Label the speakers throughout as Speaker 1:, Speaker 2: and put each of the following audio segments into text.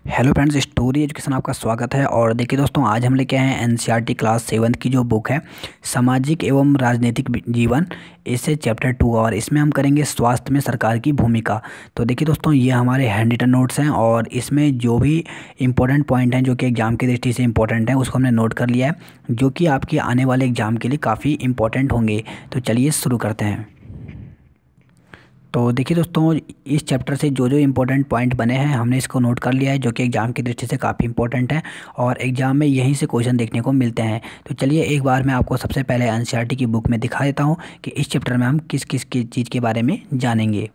Speaker 1: Hello friends, story education आपका स्वागत है। और देखिए दोस्तों, आज हम लेके आए हैं एनसीईआरटी क्लास 7 की जो बुक है सामाजिक एवं राजनीतिक जीवन, इसे चैप्टर 2 और इसमें हम करेंगे स्वास्थ्य में सरकार की भूमिका। तो देखिए दोस्तों, ये हमारे हैंड रिटन नोट्स हैं और इसमें जो भी इंपॉर्टेंट पॉइंट हैं जो कि एग्ज़ाम की दृष्टि से इंपॉर्टेंट है उसको हमने नोट कर लिया है, जो कि आपके आने वाले एग्ज़ाम के लिए काफ़ी इंपॉर्टेंट होंगे। तो चलिए शुरू करते हैं। तो देखिए दोस्तों, इस चैप्टर से जो जो इम्पोर्टेंट पॉइंट बने हैं हमने इसको नोट कर लिया है, जो कि एग्ज़ाम की दृष्टि से काफ़ी इंपॉर्टेंट है और एग्ज़ाम में यहीं से क्वेश्चन देखने को मिलते हैं। तो चलिए एक बार मैं आपको सबसे पहले एनसीईआरटी की बुक में दिखा देता हूँ कि इस चैप्टर में हम किस किस की चीज़ के बारे में जानेंगे।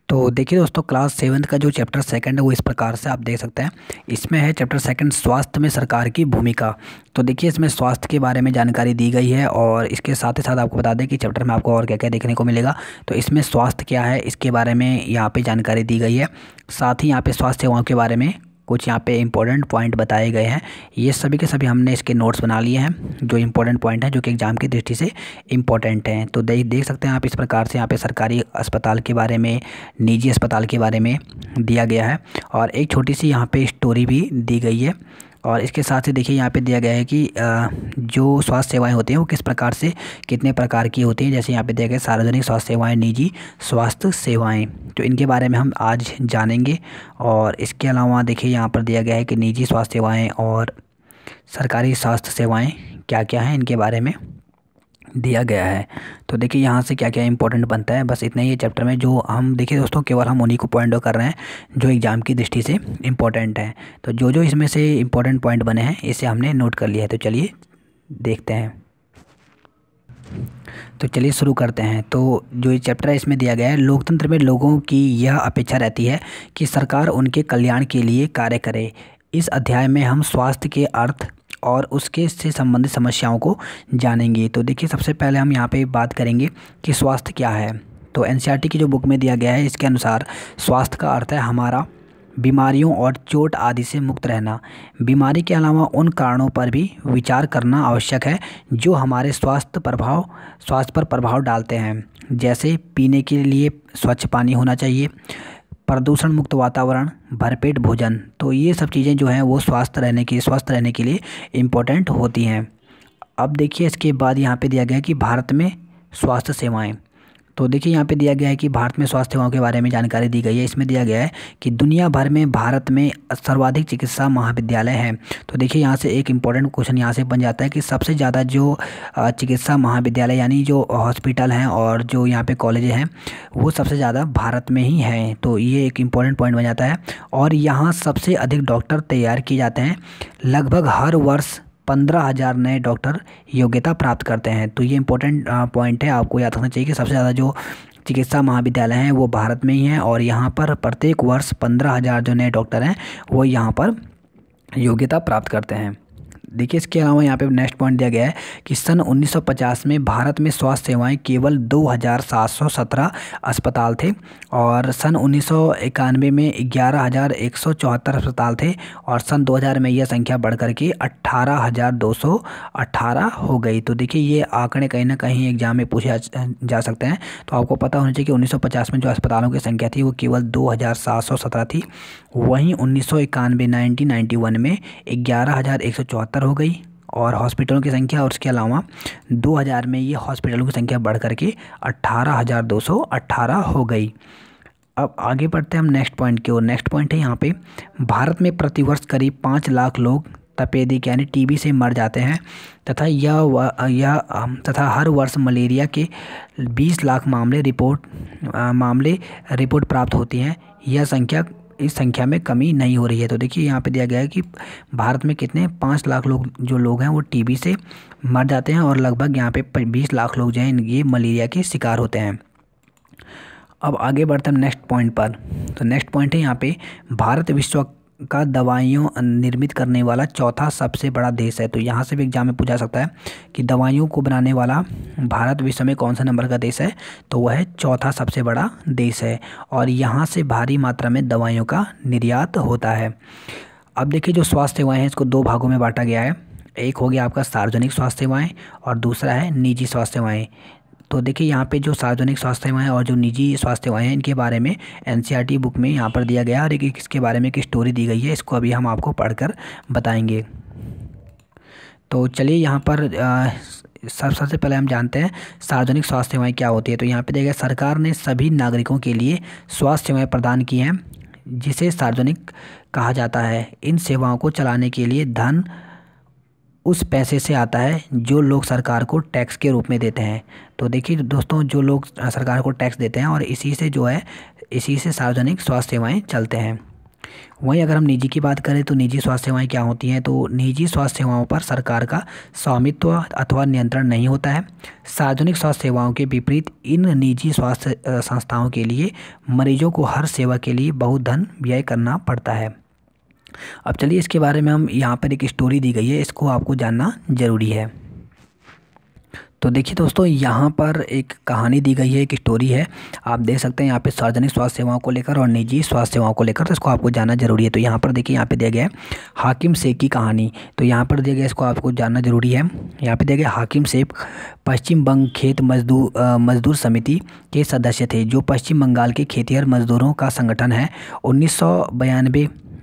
Speaker 1: तो देखिए दोस्तों, क्लास 7 का जो चैप्टर 2 है वो इस प्रकार से आप देख सकते हैं। इसमें है चैप्टर 2 स्वास्थ्य में सरकार की भूमिका। तो देखिए, इसमें स्वास्थ्य के बारे में जानकारी दी गई है और इसके साथ ही साथ आपको बता दें कि चैप्टर में आपको और क्या क्या देखने को मिलेगा। तो इसमें स्वास्थ्य क्या है इसके बारे में यहाँ पे जानकारी दी गई है। साथ ही यहाँ पे स्वास्थ्य सेवाओं के बारे में कुछ यहाँ पे इंपॉर्टेंट पॉइंट बताए गए हैं। ये सभी के सभी हमने इसके नोट्स बना लिए हैं, जो इंपॉर्टेंट पॉइंट हैं जो कि एग्ज़ाम की दृष्टि से इंपॉर्टेंट हैं। तो देख सकते हैं आप इस प्रकार से यहाँ पे सरकारी अस्पताल के बारे में, निजी अस्पताल के बारे में दिया गया है और एक छोटी सी यहाँ पे स्टोरी भी दी गई है। और इसके साथ ही देखिए यहाँ पे दिया गया है कि जो स्वास्थ्य सेवाएं होती हैं वो किस प्रकार से कितने प्रकार की होती हैं। जैसे यहाँ पे दिया गया सार्वजनिक स्वास्थ्य सेवाएं, निजी स्वास्थ्य सेवाएं, तो इनके बारे में हम आज जानेंगे। और इसके अलावा देखिए यहाँ पर दिया गया है कि निजी स्वास्थ्य सेवाएं और सरकारी स्वास्थ्य सेवाएं क्या क्या हैं, इनके बारे में दिया गया है। तो देखिए यहाँ से क्या क्या इंपॉर्टेंट बनता है, बस इतना ही है चैप्टर में। जो हम देखिए दोस्तों, केवल हम उन्हीं को पॉइंट आउट कर रहे हैं जो एग्ज़ाम की दृष्टि से इंपॉर्टेंट है। तो जो जो इसमें से इंपॉर्टेंट पॉइंट बने हैं इसे हमने नोट कर लिया है। तो चलिए देखते हैं। तो चलिए शुरू करते हैं। तो जो ये चैप्टर है इसमें दिया गया है, लोकतंत्र में लोगों की यह अपेक्षा रहती है कि सरकार उनके कल्याण के लिए कार्य करे। इस अध्याय में हम स्वास्थ्य के अर्थ और उसके से संबंधित समस्याओं को जानेंगे। तो देखिए, सबसे पहले हम यहाँ पे बात करेंगे कि स्वास्थ्य क्या है। तो एनसीईआरटी की जो बुक में दिया गया है इसके अनुसार स्वास्थ्य का अर्थ है हमारा बीमारियों और चोट आदि से मुक्त रहना। बीमारी के अलावा उन कारणों पर भी विचार करना आवश्यक है जो हमारे स्वास्थ्य पर प्रभाव डालते हैं। जैसे पीने के लिए स्वच्छ पानी होना चाहिए, प्रदूषण मुक्त वातावरण, भरपेट भोजन। तो ये सब चीज़ें जो हैं वो स्वस्थ रहने के लिए इम्पोर्टेंट होती हैं। अब देखिए, इसके बाद यहाँ पे दिया गया है कि भारत में स्वास्थ्य सेवाएं। तो देखिए यहाँ पे दिया गया है कि भारत में स्वास्थ्य सेवाओं के बारे में जानकारी दी गई है। इसमें दिया गया है कि दुनिया भर में भारत में सर्वाधिक चिकित्सा महाविद्यालय हैं। तो देखिए यहाँ से एक इम्पॉर्टेंट क्वेश्चन यहाँ से बन जाता है कि सबसे ज़्यादा जो चिकित्सा महाविद्यालय यानी जो हॉस्पिटल हैं और जो यहाँ पे कॉलेज हैं वो सबसे ज़्यादा भारत में ही हैं। तो ये एक इम्पॉर्टेंट पॉइंट बन जाता है। और यहाँ सबसे अधिक डॉक्टर तैयार किए जाते हैं। लगभग हर वर्ष 15,000 नए डॉक्टर योग्यता प्राप्त करते हैं। तो ये इंपॉर्टेंट पॉइंट है, आपको याद रखना चाहिए कि सबसे ज़्यादा जो चिकित्सा महाविद्यालय हैं वो भारत में ही हैं और यहाँ पर प्रत्येक वर्ष 15,000 जो नए डॉक्टर हैं वो यहाँ पर योग्यता प्राप्त करते हैं। देखिए, इसके अलावा यहाँ पे नेक्स्ट पॉइंट दिया गया है कि सन 1950 में भारत में स्वास्थ्य सेवाएं केवल 2,717 अस्पताल थे और सन 1991 में 11,174 अस्पताल थे और सन 2000 में यह संख्या बढ़कर के 18,218 हो गई। तो देखिए, ये आंकड़े कहीं ना कहीं एग्जाम में पूछे जा सकते हैं। तो आपको पता होना चाहिए कि 1950 में जो अस्पतालों की संख्या थी वो केवल 2,717 थी। वहीं 1991 में 11,174 हो गई और हॉस्पिटलों की संख्या, और उसके अलावा 2000 में ये हॉस्पिटलों की संख्या बढ़ करके 18,218 हो गई। अब आगे बढ़ते हैं हम नेक्स्ट पॉइंट की ओर। नेक्स्ट पॉइंट है यहाँ पे, भारत में प्रतिवर्ष करीब 5 लाख लोग तपेदिक यानी टीबी से मर जाते हैं तथा तथा हर वर्ष मलेरिया के 20 लाख मामले रिपोर्ट प्राप्त होती हैं। इस संख्या में कमी नहीं हो रही है। तो देखिए यहाँ पे दिया गया है कि भारत में कितने 5 लाख लोग हैं वो टीबी से मर जाते हैं और लगभग यहाँ पे 20 लाख लोग जो हैं ये मलेरिया के शिकार होते हैं। अब आगे बढ़ते हैं नेक्स्ट पॉइंट पर। तो नेक्स्ट पॉइंट है यहाँ पे, भारत विश्व का दवाइयों निर्मित करने वाला चौथा सबसे बड़ा देश है। तो यहाँ से भी एग्जाम में पूछा सकता है कि दवाइयों को बनाने वाला भारत विश्व में कौन सा नंबर का देश है। तो वह चौथा सबसे बड़ा देश है और यहाँ से भारी मात्रा में दवाइयों का निर्यात होता है। अब देखिए, जो स्वास्थ्य सेवाएं हैं इसको 2 भागों में बांटा गया है। एक हो गया आपका सार्वजनिक स्वास्थ्य सेवाएं और दूसरा है निजी स्वास्थ्य सेवाएं। तो देखिए यहाँ पे जो सार्वजनिक स्वास्थ्य सेवाएं और जो निजी स्वास्थ्य सेवाएं हैं इनके बारे में एनसीईआरटी बुक में यहाँ पर दिया गया है और एक इसके बारे में एक स्टोरी दी गई है, इसको अभी हम आपको पढ़कर बताएंगे। तो चलिए यहाँ पर सबसे पहले हम जानते हैं सार्वजनिक स्वास्थ्य सेवाएं क्या होती है। तो यहाँ पे देखिए सरकार ने सभी नागरिकों के लिए स्वास्थ्य सेवाएं प्रदान की हैं जिसे सार्वजनिक कहा जाता है। इन सेवाओं को चलाने के लिए धन उस पैसे से आता है जो लोग सरकार को टैक्स के रूप में देते हैं। तो देखिए दोस्तों, जो लोग सरकार को टैक्स देते हैं और इसी से सार्वजनिक स्वास्थ्य सेवाएं चलते हैं। वहीं अगर हम निजी की बात करें तो निजी स्वास्थ्य सेवाएं क्या होती हैं। तो निजी स्वास्थ्य सेवाओं पर सरकार का स्वामित्व अथवा नियंत्रण नहीं होता है। सार्वजनिक स्वास्थ्य सेवाओं के विपरीत इन निजी स्वास्थ्य संस्थाओं के लिए मरीजों को हर सेवा के लिए बहुत धन व्यय करना पड़ता है। अब चलिए इसके बारे में हम यहाँ पर एक स्टोरी दी गई है, इसको आपको जानना ज़रूरी है। तो देखिए दोस्तों, यहाँ पर एक कहानी दी गई है, एक स्टोरी है। आप देख सकते हैं यहाँ पे सार्वजनिक स्वास्थ्य सेवाओं को लेकर और निजी स्वास्थ्य सेवाओं को लेकर, तो इसको आपको जानना जरूरी है। तो यहाँ पर देखिए, यहाँ पे दिया गया है हाकिम शेख की कहानी। तो यहाँ पर दिया गया, इसको आपको जानना जरूरी है। यहाँ पे दिया गया हाकिम शेख पश्चिम बंग खेत मजदूर समिति के सदस्य थे, जो पश्चिम बंगाल के खेतिहर मजदूरों का संगठन है।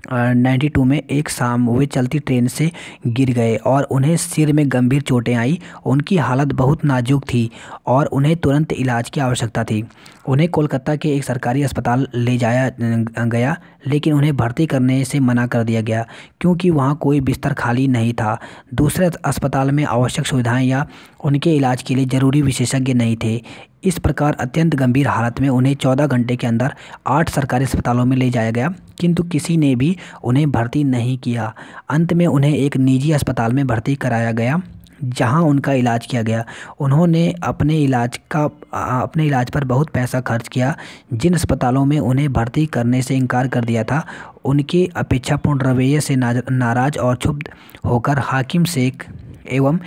Speaker 1: 1992 में एक शाम वे चलती ट्रेन से गिर गए और उन्हें सिर में गंभीर चोटें आई। उनकी हालत बहुत नाजुक थी और उन्हें तुरंत इलाज की आवश्यकता थी। उन्हें कोलकाता के एक सरकारी अस्पताल ले जाया गया, लेकिन उन्हें भर्ती करने से मना कर दिया गया क्योंकि वहां कोई बिस्तर खाली नहीं था। दूसरे अस्पताल में आवश्यक सुविधाएं या उनके इलाज के लिए ज़रूरी विशेषज्ञ नहीं थे। इस प्रकार अत्यंत गंभीर हालत में उन्हें 14 घंटे के अंदर 8 सरकारी अस्पतालों में ले जाया गया, किंतु किसी ने भी उन्हें भर्ती नहीं किया। अंत में उन्हें एक निजी अस्पताल में भर्ती कराया गया जहां उनका इलाज किया गया। उन्होंने अपने इलाज पर बहुत पैसा खर्च किया। जिन अस्पतालों में उन्हें भर्ती करने से इनकार कर दिया था, उनके अपेक्षापूर्ण रवैये से नाराज और क्षुब्ध होकर हाकिम शेख एवं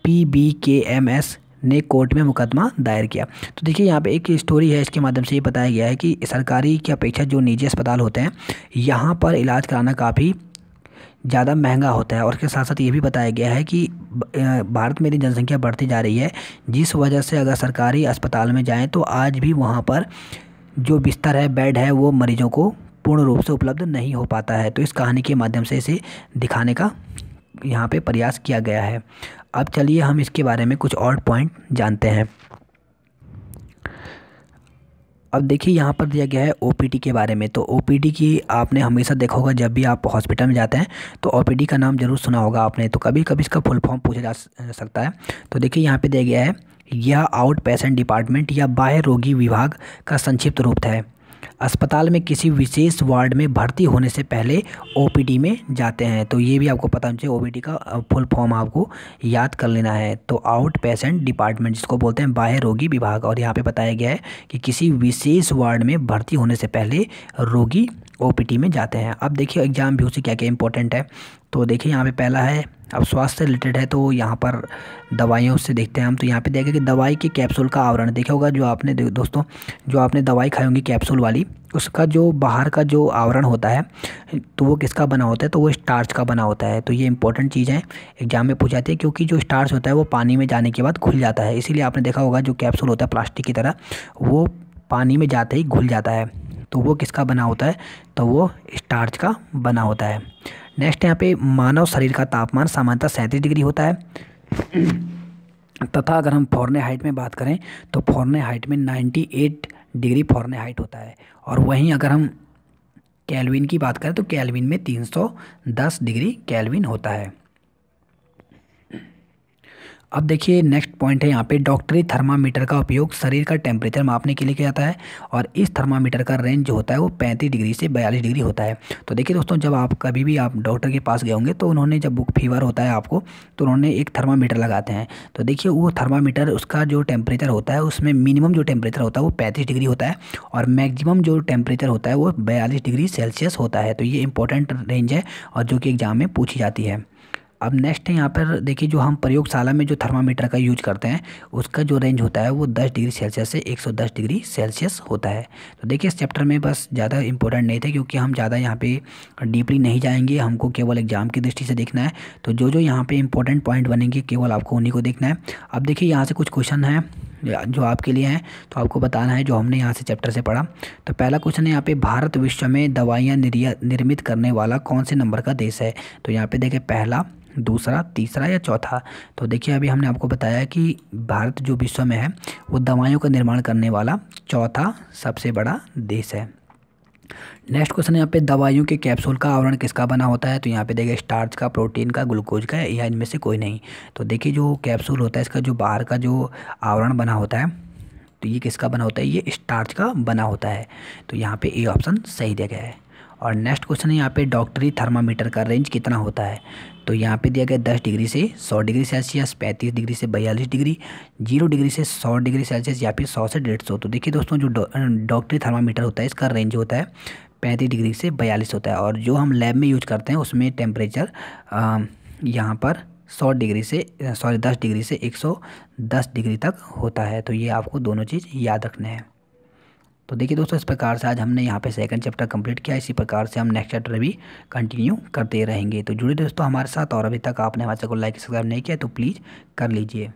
Speaker 1: PBKMS ने कोर्ट में मुकदमा दायर किया। तो देखिए यहाँ पे एक स्टोरी है, इसके माध्यम से ये बताया गया है कि सरकारी की अपेक्षा जो निजी अस्पताल होते हैं यहाँ पर इलाज कराना काफ़ी ज़्यादा महंगा होता है। और इसके साथ साथ ये भी बताया गया है कि भारत में जनसंख्या बढ़ती जा रही है, जिस वजह से अगर सरकारी अस्पताल में जाएँ तो आज भी वहाँ पर जो बिस्तर है, बेड है, वो मरीजों को पूर्ण रूप से उपलब्ध नहीं हो पाता है। तो इस कहानी के माध्यम से इसे दिखाने का यहाँ पे प्रयास किया गया है। अब चलिए हम इसके बारे में कुछ और पॉइंट जानते हैं। अब देखिए यहाँ पर दिया गया है OPD के बारे में। तो OPD की आपने हमेशा देखा होगा, जब भी आप हॉस्पिटल में जाते हैं तो OPD का नाम ज़रूर सुना होगा आपने। तो कभी कभी इसका फुल फॉर्म पूछा जा सकता है। तो देखिए यहाँ पे दिया गया है, यह आउट पेशेंट डिपार्टमेंट या बाह्य रोगी विभाग का संक्षिप्त रूप है। अस्पताल में किसी विशेष वार्ड में भर्ती होने से पहले OPD में जाते हैं। तो ये भी आपको पता होना चाहिए, OPD का फुल फॉर्म आपको याद कर लेना है। तो आउट पेशेंट डिपार्टमेंट, जिसको बोलते हैं बाह्य रोगी विभाग। और यहाँ पे बताया गया है कि किसी विशेष वार्ड में भर्ती होने से पहले रोगी OPD में जाते हैं। अब देखिए एग्जाम व्यू से क्या क्या इंपॉर्टेंट है। तो देखिए यहाँ पे पहला है, अब स्वास्थ्य से रिलेटेड है तो यहाँ पर दवाइयों से देखते हैं हम। तो यहाँ पे देखें कि दवाई के कैप्सूल का आवरण देखा होगा, जो आपने दोस्तों जो आपने दवाई खाई होंगी कैप्सूल वाली, उसका जो बाहर का जो आवरण होता है तो वो किसका बना होता है, तो वो स्टार्च का बना होता है। तो ये इंपॉर्टेंट चीज़ है, एग्जाम में पूछ जाती है, क्योंकि जो स्टार्च होता है वो पानी में जाने के बाद घुल जाता है। इसीलिए आपने देखा होगा जो कैप्सूल होता है प्लास्टिक की तरह, वो पानी में जाते ही घुल जाता है। तो वो किसका बना होता है, तो वो स्टार्च का बना होता है। नेक्स्ट यहाँ पे मानव शरीर का तापमान सामान्यतः 37 डिग्री होता है तथा अगर हम फ़ारेनहाइट में बात करें तो फ़ारेनहाइट में 98 डिग्री फ़ारेनहाइट होता है। और वहीं अगर हम केल्विन की बात करें तो केल्विन में 310 डिग्री केल्विन होता है। अब देखिए नेक्स्ट पॉइंट है यहाँ पे, डॉक्टरी थर्मामीटर का उपयोग शरीर का टेम्परेचर मापने के लिए किया जाता है और इस थर्मामीटर का रेंज जो होता है वो 35 डिग्री से 42 डिग्री होता है। तो देखिए दोस्तों, जब आप कभी भी आप डॉक्टर के पास गए होंगे तो उन्होंने जब बुक फीवर होता है आपको, तो उन्होंने एक थर्मामीटर लगाते हैं। तो देखिए वो थर्मामीटर, उसका जो टेम्परेचर होता है उसमें मिनिमम जो टेम्परेचर होता है वो 35 डिग्री होता है और मैक्सिमम जो टेम्परेचर होता है वो 42 डिग्री सेल्सियस होता है। तो ये इंपॉर्टेंट रेंज है और जो कि एग्जाम में पूछी जाती है। अब नेक्स्ट है यहाँ पर देखिए, जो हम प्रयोगशाला में जो थर्मामीटर का यूज करते हैं उसका जो रेंज होता है वो 10 डिग्री सेल्सियस से 110 डिग्री सेल्सियस होता है। तो देखिए इस चैप्टर में बस ज़्यादा इंपॉर्टेंट नहीं थे, क्योंकि हम ज़्यादा यहाँ पे डीपली नहीं जाएंगे, हमको केवल एग्जाम की दृष्टि से देखना है। तो जो जो यहाँ पे इंपॉर्टेंट पॉइंट बनेंगे केवल आपको उन्हीं को देखना है। अब देखिए यहाँ से कुछ क्वेश्चन हैं जो आपके लिए हैं, तो आपको बताना है जो हमने यहाँ से चैप्टर से पढ़ा। तो पहला क्वेश्चन है यहाँ पे, भारत विश्व में दवाइयाँ निर्मित करने वाला कौन से नंबर का देश है? तो यहाँ पे देखिए पहला, दूसरा, तीसरा या चौथा। तो देखिए अभी हमने आपको बताया कि भारत जो विश्व में है वो दवाइयों का निर्माण करने वाला चौथा सबसे बड़ा देश है। नेक्स्ट क्वेश्चन है यहाँ पे, दवाइयों के कैप्सूल का आवरण किसका बना होता है? तो यहाँ पे देखिए स्टार्च का, प्रोटीन का, ग्लूकोज का, या इनमें से कोई नहीं। तो देखिए जो कैप्सूल होता है इसका जो बाहर का जो आवरण बना होता है, तो ये किसका बना होता है? ये स्टार्च का बना होता है। तो यहाँ पे ए ऑप्शन सही दिया गया है। और नेक्स्ट क्वेश्चन है यहाँ पे, डॉक्टरी थर्मामीटर का रेंज कितना होता है? तो यहाँ पे दिया गया 10 डिग्री से 100 डिग्री सेल्सियस, 35 डिग्री से 42 डिग्री, 0 डिग्री से 100 डिग्री सेल्सियस, या फिर 100 से 150। तो देखिए दोस्तों जो डॉक्टरी थर्मामीटर होता है इसका रेंज होता है 35 डिग्री से 42 होता है। और जो हम लैब में यूज करते हैं उसमें टेम्परेचर यहाँ पर 10 डिग्री से 110 डिग्री तक होता है। तो ये आपको दोनों चीज़ याद रखने हैं। तो देखिए दोस्तों इस प्रकार से आज हमने यहाँ पे सेकंड चैप्टर कंप्लीट किया। इसी प्रकार से हम नेक्स्ट चैप्टर भी कंटिन्यू करते रहेंगे। तो जुड़े दोस्तों हमारे साथ, और अभी तक आपने हमारे चैनल को लाइक सब्सक्राइब नहीं किया तो प्लीज़ कर लीजिए।